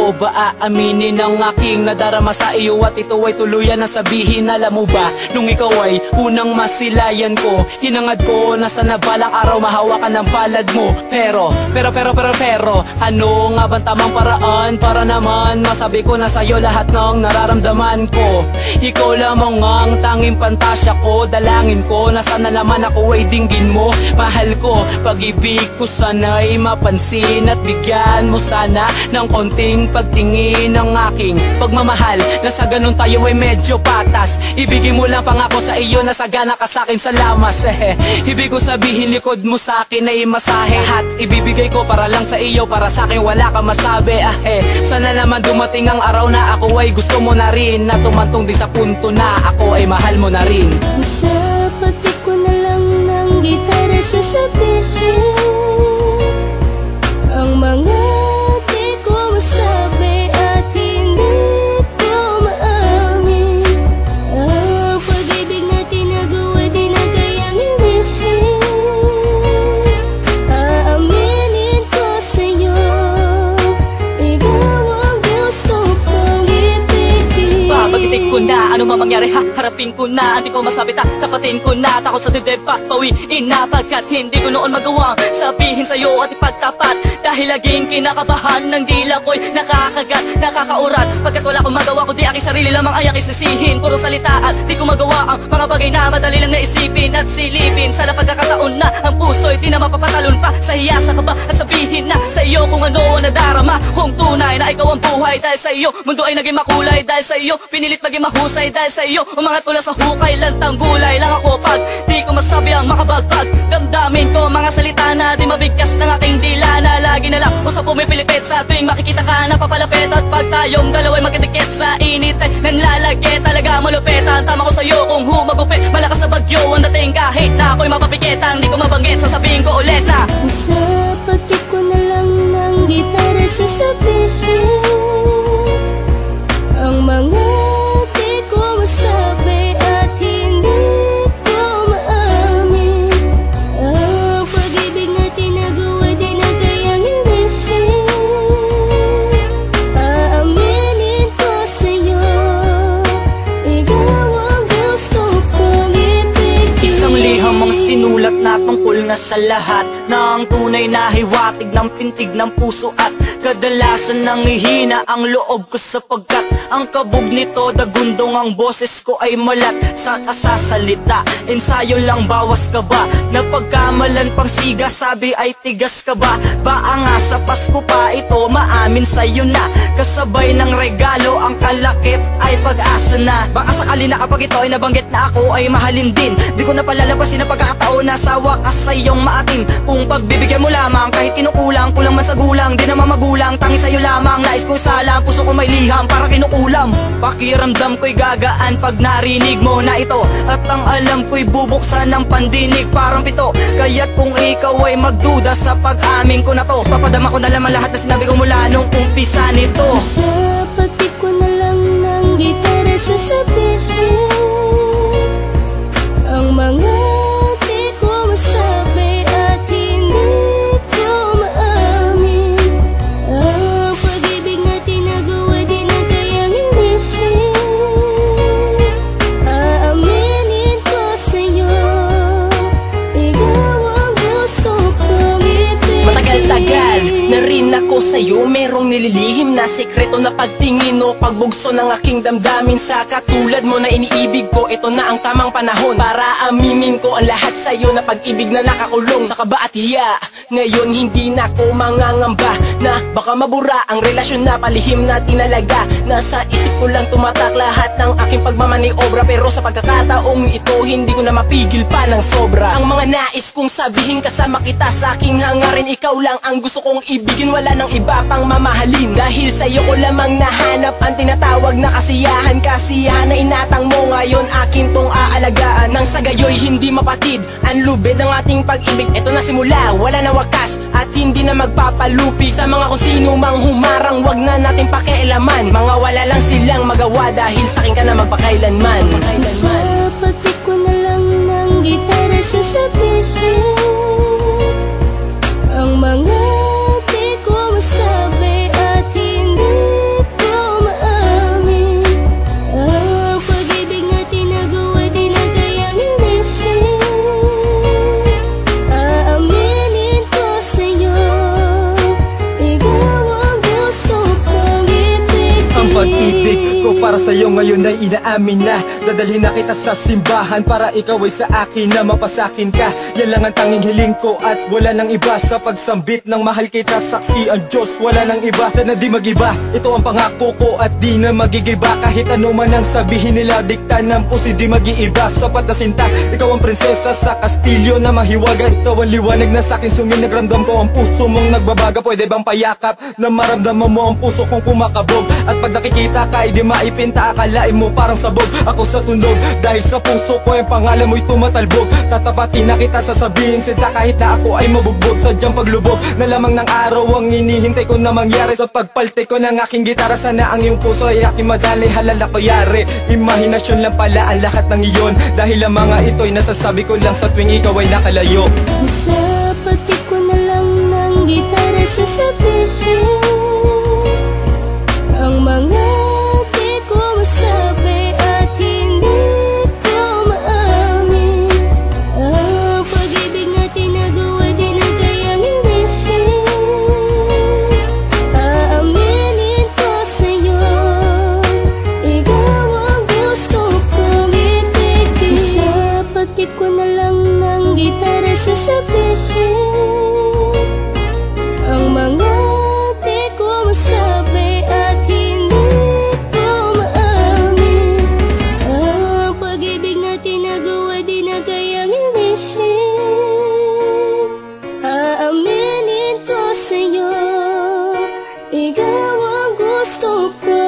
ko ba aaminin ang aking nadarama sa iyo at ito ay tuluyan na sabihin? Alam mo ba, nung ikaw ay unang masilayan ko, hinangad ko na sana balang araw mahawakan ng palad mo. Pero ano nga bang tamang paraan para naman masabi ko na sa'yo lahat ng nararamdaman ko? Ikaw lamang ang tanging pantasya ko, dalangin ko na sana naman ako ay dinggin mo. Mahal ko, pag-ibig ko sana'y mapansin at bigyan mo sana ng konting pagtingin ng aking pagmamahal, na sa ganun tayo ay medyo patas. Ibigay mo lang pangako sa iyo na sagana ka sa'kin sa lamas. Ibig ko sabihin likod mo sa'kin ay masahe, at ibibigay ko para lang sa iyo, para sa'kin wala ka masabi. Sana naman dumating ang araw na ako ay gusto mo na rin, na tumantong din sa punto na ako ay mahal mo na rin. Sa pati ko na lang ng gitara sasabihin ang mga di ko masabi at hindi ko maamin. Ang pag-ibig na tinagawa di na kayang inihin. Aaminin ko sa'yo, ikaw ang gusto kong ibigin. Papagitik ko na, ano man mangyari harapin ko na. Hindi ko masabita, tapatin ko na. Takot sa dibdib pa, pawiin na, pagkat hindi ko noon magawang sabihin sa'yo at ipagtapat. Dahil laging kinakabahan ng dila ko'y nakakagat, nakakaurat, pagkat wala akong magawa kundi aking sarili lamang ay aking sisihin. Puro salitaan, di ko magawa ang mga bagay na madali lang naisipin at silipin. Sana pagkakataon na ang puso'y di na mapapatalon pa sa hiya sa kaba, at sabihin na sa iyo kung ano ang nadarama. Kung tunay na ikaw ang buhay, dahil sa iyo mundo ay naging makulay. Dahil sa iyo pinilit maging mahusay. Dahil sa iyo umangat mula sa hukay, lantang gulay lang ako pag di ko masabi ang makabagbag. Damdamin ko mga salita na di mabigkas ng aking dila, na lagi na lang usap pumipilipit sa tuwing makikita ka na papalapit. At pag tayong dalawa'y magkadikit sa init ay nanlalagay, talaga malupit ang tama ko sa'yo kung humagupit. Malakas sa bagyo ang dating kahit na ako'y mapapikit, ang di ko mabanggit sasabihin ko ulit na sa pati ko na lang ng gitara sasabihin ang mga di ko masabi at hindi ko maamin. Ang pag-ibig na tinagawa di na kayang inihin. Aaminin ko sa'yo, ikaw ang gusto kong ibigin. isang liham ang sinulat na tungkol na sa lahat ng tunay na hiwatig ng pintig ng puso, at kadalasan nangihina ang loob ko sapagkat ang kabog nito dagundong, ang boses ko ay malat sa kasasalita. Ensayo lang, bawas ka ba? Napagkamalan pang siga, sabi ay tigas ka ba? Baa nga sa Pasko pa ito maamin sa'yo na, kasabay ng regalo ang kalakip ay pag-asa na. Baka sakali na kapag ito ay nabanggit na ako ay mahalin din, di ko na palalabasin ang pagkakataon na sa wakas sa iyong maatim. Kung pagbibigyan mo lamang kahit kinukulang, kulang man sa gulang, di naman magulang, tangi sa'yo lamang. Nais ko salang, puso ko may liham para kinukulam. Pakiramdam ko'y gagaan pag narinig mo na ito, at ang alam ko'y bubuksan ng pandinig parang pito. Kaya't kung ikaw ay magduda sa pag-amin ko na to, papadama ko na lamang lahat na sinabi ko mula nung umpisa nito. Sa pati ko na lang ng gitara sasabihin ang mga di ko masabi at hindi ko maamin. Ang pag-ibig na tinagawa di na kayang inihin. Aaminin ko sa'yo, ikaw ang gusto kong ibigin. Matagal-tagal na rin ako sa'yo, merong nililihim na sekreto na pagtingin o pagbugso ng aking damdamin. Sa katulad mo na iniibig ko, ito na ang tamang panahon para aminin ko ang lahat sa'yo, na pag-ibig na nakakulong sa kaba at hiya. Ngayon hindi na ako mangangamba na baka mabura ang relasyon na palihim na tinalaga. Nasa isip ko lang tumatak lahat ng aking pagmamaniobra, pero sa pagkakataong ito hindi ko na mapigil pa ng sobra. Ang mga nais kong sabihin kasama kita sa aking hangarin, ikaw lang ang gusto kong ibigin, wala nang iba pang mamahalin. Dahil sa'yo ko lamang nahanap ang tinatawag na kasiyahan. Kasiyahan na inatang mo ngayon akin tong aalagaan, nang sa gayo'y hindi mapatid ang lubid ng ating pag-ibig. Ito na simula, wala na wakas at hindi na magpapalupi. Sa mga kung sino mang humarang, wag na natin pakialaman. Mga wala lang silang magawa dahil sa'kin ka na magpakailanman. Sa pati ko na lang ng gitara sasabihin ang mga di ko masabi at hindi ngayon ay inaamin na. Dadalhin na kita sa simbahan para ikaw ay sa akin na mapasakin ka. Yan lang ang tanging hiling ko at wala nang iba. Sa pagsambit ng mahal kita, saksi ang Diyos, wala nang iba. Sana di magiba, ito ang pangako ko at di na magigiba. Kahit ano man ang sabihin nila, dikta ng puso di mag-iiba. Sapat na sinta, ikaw ang prinsesa sa kastilyo na mahiwagan. Ikaw ang liwanag na sakin suminig, ramdam ko ang puso mong nagbabaga. Pwede bang payakap na maramdaman mo ang puso kong kumakabog? At pag nakikita ka, di maipinta, akalain mo parang sabog ako sa tunog. Dahil sa puso ko yung pangalan mo'y tumatalbog. Tatapatin na kita, sasabihin sinta kahit na ako ay mabugbog. Sadyang paglubog na lamang ng araw ang inihintay ko na mangyari. Sa pagpalte ko ng aking gitara, sana ang iyong puso ay aking madali. Halala ko yari, imahinasyon lang pala ang lahat ng iyon. Dahil ang mga ito'y nasasabi ko lang sa tuwing ikaw ay nakalayo. Sa pati ko na lang ng gitara sasabihin ang mga di ko masabi at hindi ko maamin. Ang pag-ibig na tinagawa di na kayang hindihin. Aaminin ko sa'yo, ikaw ang gusto kong ibigin. Sa pati ko na lang ng gitara sasabihin ang mga di ko masabi at hindi ko maamin. Ang pag-ibig na tinagawa di na kayang hindihin. Aaminin ko sa'yo, ikaw ang gusto ko